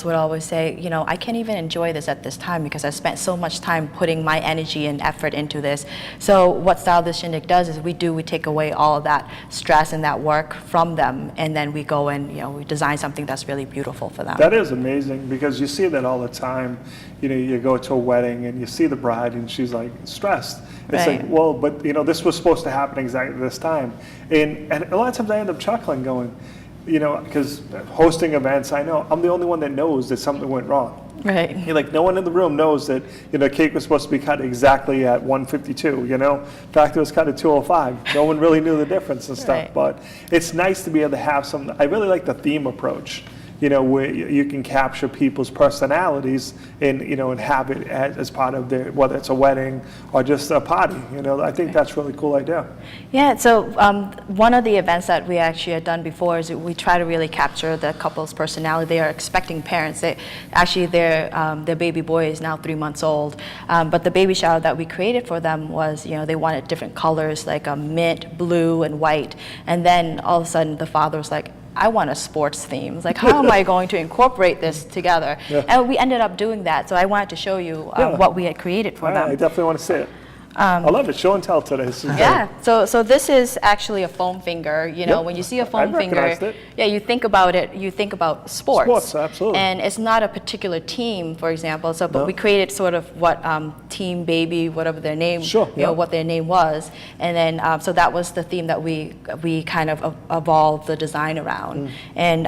would always say, you know, I can't even enjoy this at this time because I spent so much time putting my energy and effort into this. So what Stylist Shindig does is we take away all of that stress and that work from them, and then we go and, you know, we design something that's really beautiful for them. That is amazing, because you see that all the time. You know, you go to a wedding and you see the bride and she's like stressed. It's Right. like, well, but you know, this was supposed to happen exactly this time. And a lot of times I end up chuckling going, you know, because hosting events, I know I'm the only one that knows that something went wrong. Right. You're like, no one in the room knows that, you know, cake was supposed to be cut exactly at 1:52, you know? In fact, it was cut at 2:05. No one really knew the difference and stuff. Right. But it's nice to be able to have some, I really like the theme approach, you know, where you can capture people's personalities and, you know, and have it as part of their, whether it's a wedding or just a party, you know. I think that's a really cool idea. Yeah, so one of the events that we actually had done before is we try to really capture the couple's personality. They are expecting parents. Their baby boy is now 3 months old, but the baby shower that we created for them was, you know, they wanted different colors, like a mint, blue, and white. And then all of a sudden the father was like, I want a sports theme. It's like, how am I going to incorporate this together? Yeah. And we ended up doing that. So I wanted to show you what we had created for them. I definitely want to see it. I love it. Show and tell today. This is Yeah, so this is actually a foam finger. You know, Yep. when you see a I foam finger, recognized it. yeah, you think about it, you think about sports. Sports, absolutely. And it's not a particular team, for example. So, but No. we created sort of what Team Baby, whatever their name, Sure, you know, yeah. what their name was, and then so that was the theme that we kind of evolved the design around. And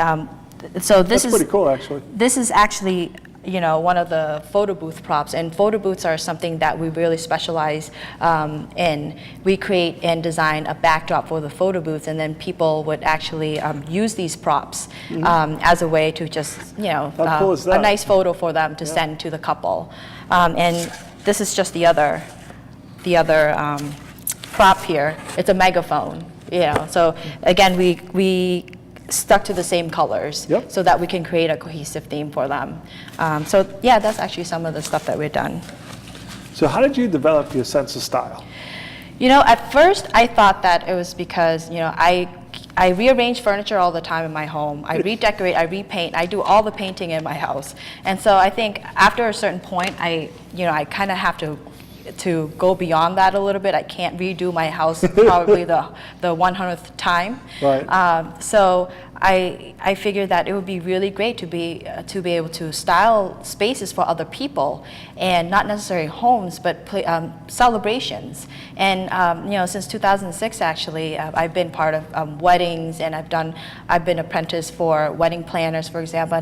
so this That's pretty cool, actually. This is actually, you know, one of the photo booth props, and photo booths are something that we really specialize in. We create and design a backdrop for the photo booth, and then people would actually use these props as a way to just, you know, How cool is a that? nice photo for them to send to the couple. And this is just the other prop here. It's a megaphone, you know. So again, we stuck to the same colors Yep. so that we can create a cohesive theme for them. So yeah, that's actually some of the stuff that we've done. So how did you develop your sense of style? You know, at first I thought that it was because, you know, I rearrange furniture all the time in my home. I redecorate, I repaint, I do all the painting in my house. And so I think after a certain point, I kind of have to go beyond that a little bit. I can't redo my house probably the 100th time. Right. So I figured that it would be really great to be able to style spaces for other people, and not necessarily homes, but celebrations. And you know, since 2006, actually, I've been part of weddings, and I've been apprentice for wedding planners, for example,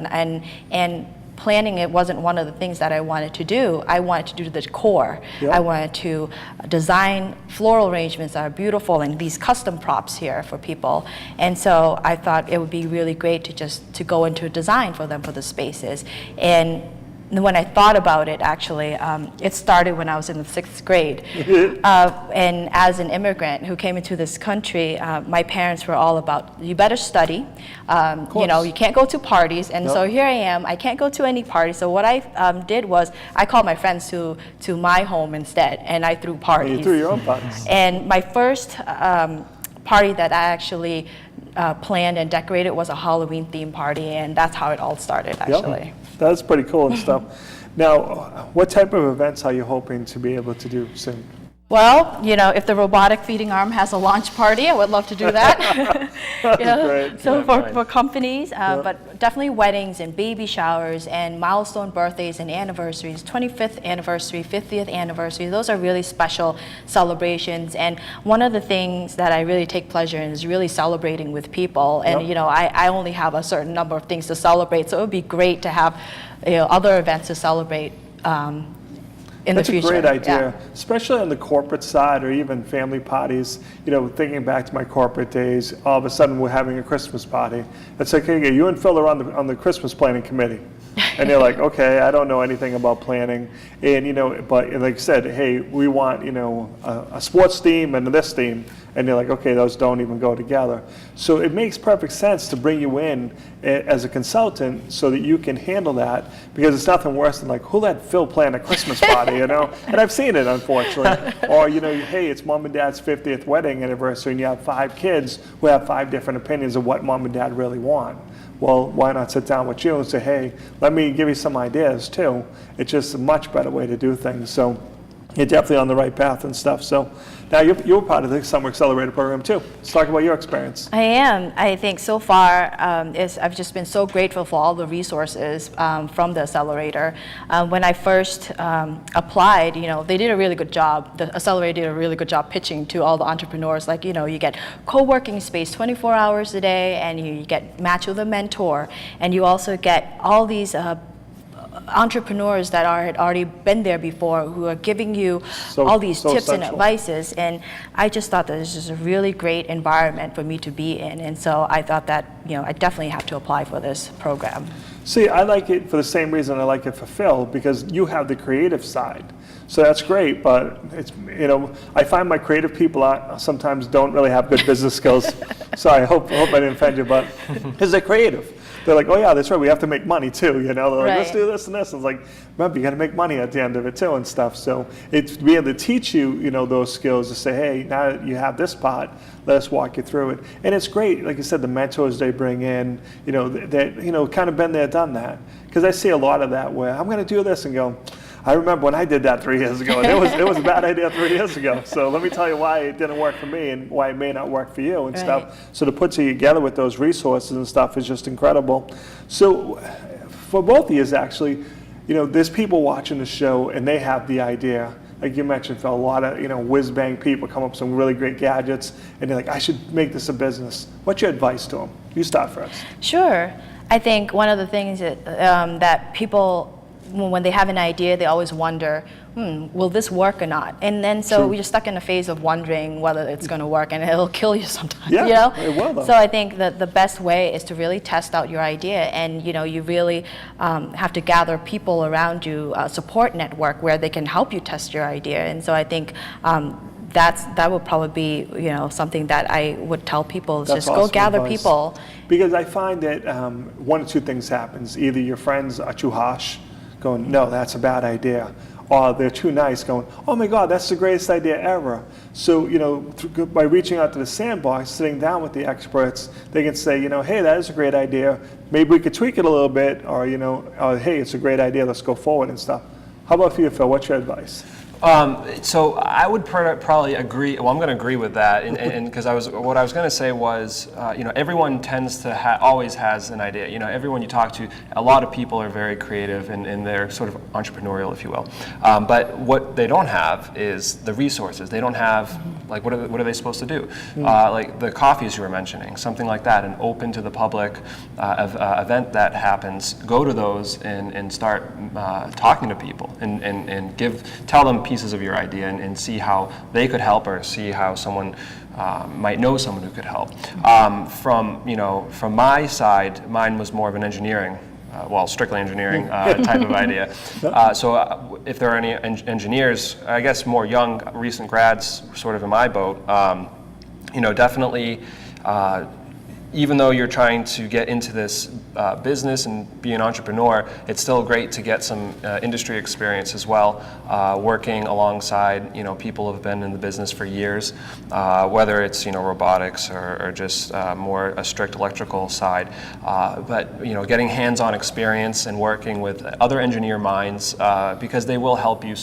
and planning, it wasn't one of the things that I wanted to do. I wanted to do the decor. Yeah. I wanted to design floral arrangements that are beautiful and these custom props here for people. And so I thought it would be really great to go into design for them for the spaces. And when I thought about it, actually, it started when I was in the 6th grade. And as an immigrant who came into this country, my parents were all about, you better study. You know, you can't go to parties. And so here I am, I can't go to any parties. So what I did was I called my friends to my home instead, and I threw parties. You threw your own parties. And my first party that I actually planned and decorated was a Halloween themed party, and that's how it all started, actually. Yep. That's pretty cool and stuff. Now, what type of events are you hoping to be able to do soon? Well, you know, if the Robotic Feeding Arm has a launch party, I would love to do that. You know, Great. so for companies, but definitely weddings and baby showers and milestone birthdays and anniversaries, 25th anniversary, 50th anniversary, those are really special celebrations. And one of the things that I really take pleasure in is really celebrating with people. And, you know, I only have a certain number of things to celebrate, so it would be great to have, you know, other events to celebrate in the future. That's a great idea, Yeah. especially on the corporate side or even family parties. You know, thinking back to my corporate days, all of a sudden we're having a Christmas party. It's like, hey, you and Phil are on the Christmas planning committee. And you're like, okay, I don't know anything about planning. And, you know, but like you said, hey, we want, you know, a sports theme and this theme. And you're like, okay, those don't even go together. So it makes perfect sense to bring you in as a consultant so that you can handle that, because it's nothing worse than like, who let Phil plan a Christmas party, you know? And I've seen it, unfortunately. Or, you know, hey, it's mom and dad's 50th wedding anniversary, and you have 5 kids who have 5 different opinions of what mom and dad really want. well, why not sit down with you and say, hey, let me give you some ideas too. It's just a much better way to do things. So you're definitely on the right path and stuff. So now you're part of the Summer Accelerator program too. Let's talk about your experience. I am. I think so far I've just been so grateful for all the resources from the Accelerator. When I first applied, they did a really good job. The Accelerator did a really good job pitching to all the entrepreneurs. Like, you get co-working space 24 hours a day, and you get matched with a mentor, and you also get all these entrepreneurs that had already been there before, who are giving you all these tips and advices. And I just thought that this is a really great environment for me to be in. And so I thought that, I definitely have to apply for this program. See, I like it for the same reason I like it for Phil, because you have the creative side. So that's great, but it's, I find my creative people sometimes don't really have good business skills. Sorry, I hope I didn't offend you, but because they're creative. They're like, oh yeah, that's right, we have to make money too, They're like, let's do this and this. And it's like, remember, you got to make money at the end of it too and stuff. So it's to be able to teach you, those skills, to say, hey, now that you have this part, let us walk you through it. And it's great, like you said, the mentors they bring in, that kind of been there, done that. Because I see a lot of that where I'm going to do this and go, I remember when I did that 3 years ago, and it was a bad idea 3 years ago. So let me tell you why it didn't work for me and why it may not work for you and stuff. So to put you together with those resources and stuff is just incredible. So for both of you, actually, there's people watching the show and they have the idea. Like you mentioned, Phil, a lot of whiz-bang people come up with some really great gadgets, and they're like, I should make this a business. What's your advice to them? You start first. Sure. I think one of the things that people, when they have an idea, they always wonder, will this work or not? And then so we're stuck in a phase of wondering whether it's going to work, and it'll kill you sometimes. Yeah, it will, though. So I think that the best way is to really test out your idea, and you really have to gather people around you, a support network where they can help you test your idea. And so I think that would probably be something that I would tell people is just go gather advice. People. Because I find that one or two things happens. Either your friends are too harsh, going, no, that's a bad idea. Or they're too nice, going, oh my God, that's the greatest idea ever. So, by reaching out to the sandbox, sitting down with the experts, they can say, hey, that is a great idea. Maybe we could tweak it a little bit, or, hey, it's a great idea, let's go forward and stuff. How about for you, Phil? What's your advice? So I would probably agree. Well, I'm going to agree with that, and because what I was going to say was, everyone tends to always has an idea. Everyone you talk to, a lot of people are very creative and they're sort of entrepreneurial, if you will. But what they don't have is the resources. They don't have like what are they supposed to do? Like the coffees you were mentioning, something like that, an open to the public event that happens. Go to those and start talking to people and tell them pieces of your idea and see how they could help, or see how someone might know someone who could help. From my side, mine was more of an engineering, strictly engineering type of idea. So if there are any engineers, I guess more young, recent grads, sort of in my boat, definitely. Even though you're trying to get into this business and be an entrepreneur, it's still great to get some industry experience as well, working alongside people who have been in the business for years, whether it's robotics or just more a strict electrical side. But getting hands-on experience and working with other engineer minds, because they will help you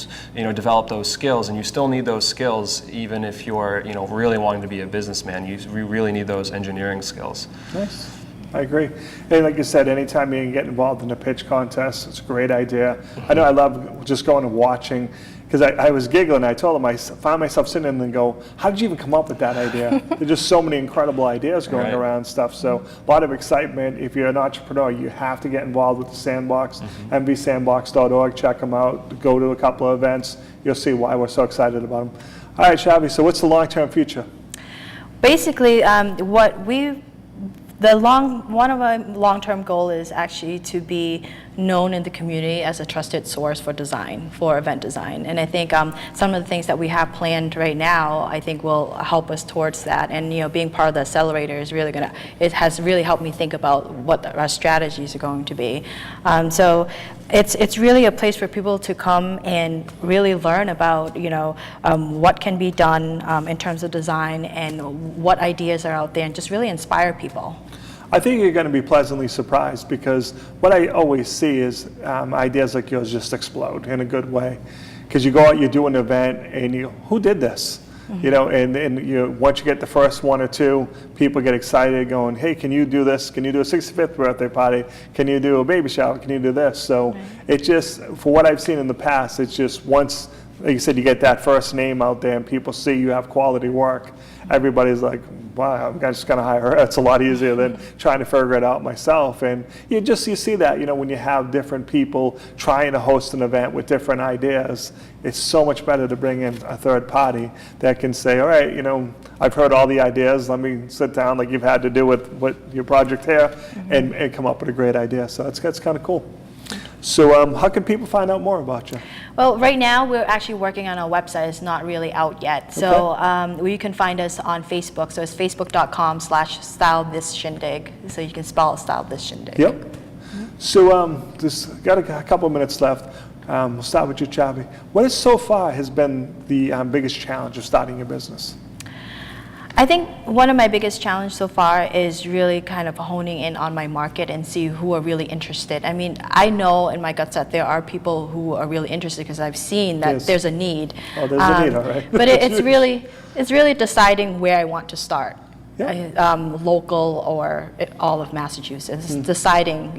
develop those skills, and you still need those skills even if you're really wanting to be a businessman. You really need those engineering skills. Nice. I agree. And like you said, anytime you can get involved in a pitch contest, it's a great idea. I know I love just going and watching, because I was giggling. I told them I found myself sitting in and go, how did you even come up with that idea? There's just so many incredible ideas going around stuff. So a lot of excitement. If you're an entrepreneur, you have to get involved with the Sandbox, mvsandbox.org. Check them out. Go to a couple of events. You'll see why we're so excited about them. All right, Chhavy, so what's the long-term future? Basically, one of our long-term goal is actually to be known in the community as a trusted source for design, for event design. And I think some of the things that we have planned right now, I think will help us towards that. And being part of the Accelerator is really it has really helped me think about what our strategies are going to be. So it's really a place for people to come and really learn about what can be done in terms of design and what ideas are out there, and just really inspire people. I think you're going to be pleasantly surprised, because what I always see is ideas like yours just explode in a good way. Because you go out, you do an event, and who did this? You know, and once you get the first one or two, people get excited, going, "Hey, can you do this? Can you do a 65th birthday party? Can you do a baby shower? Can you do this?" So it just, for what I've seen in the past, it's just once, like you said, you get that first name out there and people see you have quality work, everybody's like, wow, I'm just going to hire her. It's a lot easier than trying to figure it out myself. And you see that, when you have different people trying to host an event with different ideas, it's so much better to bring in a third party that can say, all right, I've heard all the ideas. Let me sit down like you've had to do with your project here and come up with a great idea. So that's kind of cool. So how can people find out more about you? Well, right now we're actually working on our website. It's not really out yet. So you can find us on Facebook. So it's facebook.com/StyleThisShindig. So you can spell Style This Shindig. Yep. So just got a couple minutes left. We'll start with you, Chhavy. What has so far has been the biggest challenge of starting your business? I think one of my biggest challenges so far is really kind of honing in on my market and see who are really interested. I mean, I know in my guts that there are people who are really interested because I've seen that there's a need. Oh, there's a need, all right. But it's really deciding where I want to start. Local or all of Massachusetts. Deciding,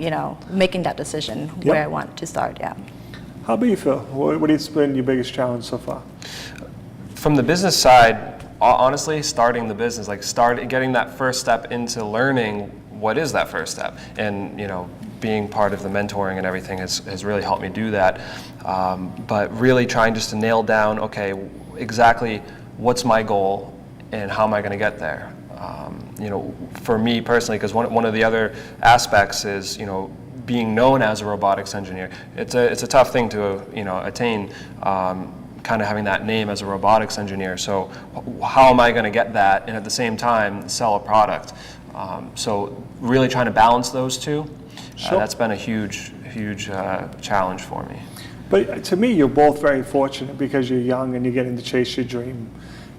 making that decision where I want to start, How about you, Phil? What has been your biggest challenge so far? From the business side, honestly, starting the business, getting that first step into learning what is that first step, and being part of the mentoring and everything has really helped me do that. But really trying just to nail down, okay, exactly what's my goal and how am I going to get there. For me personally, because one of the other aspects is being known as a robotics engineer. It's a tough thing to attain. Kind of having that name as a robotics engineer. So how am I going to get that and at the same time sell a product? So really trying to balance those two. That's been a huge challenge for me. But to me, you're both very fortunate because you're young and you're getting to chase your dream.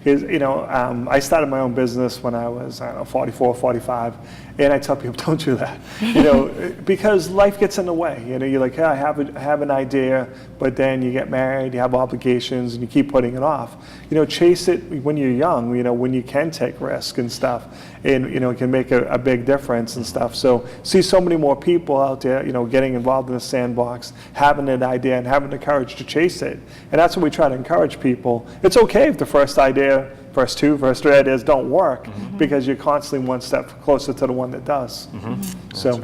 Because, I started my own business when I was, 44, 45, and I tell people, don't do that, because life gets in the way. You're like, hey, I have an idea, but then you get married, you have obligations, and you keep putting it off. Chase it when you're young, when you can take risks and stuff, and, it can make a big difference and stuff. So see so many more people out there, getting involved in the sandbox, having an idea and having the courage to chase it. And that's what we try to encourage people. It's okay if the first first two, first three ideas don't work, because you're constantly one step closer to the one that does. So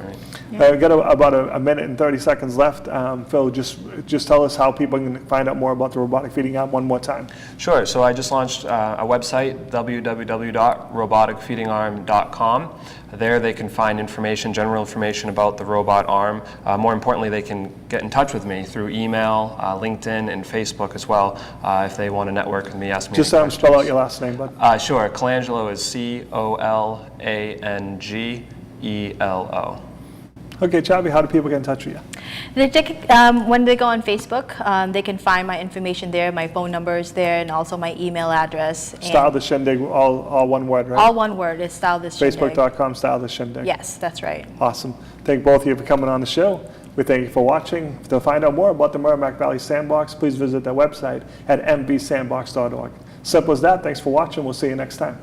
we've got about a minute and 30 seconds left. Phil, just tell us how people can find out more about the robotic feeding arm one more time. Sure. So I just launched a website, www.roboticfeedingarm.com. There they can find general information about the robot arm. More importantly, they can get in touch with me through email, LinkedIn, and Facebook as well if they want to network with me, ask me Just spell out your last name, bud. Sure. Colangelo is Colangelo. Okay, Chhavy, how do people get in touch with you? When they go on Facebook, they can find my information there, my phone number is there, and also my email address. Style the Shindig, all one word, right? All one word is Style This Shindig. Facebook.com, Style the Shindig. Yes, that's right. Awesome. Thank both of you for coming on the show. We thank you for watching. To find out more about the Merrimack Valley Sandbox, please visit their website at mbsandbox.org. Simple as that. Thanks for watching. We'll see you next time.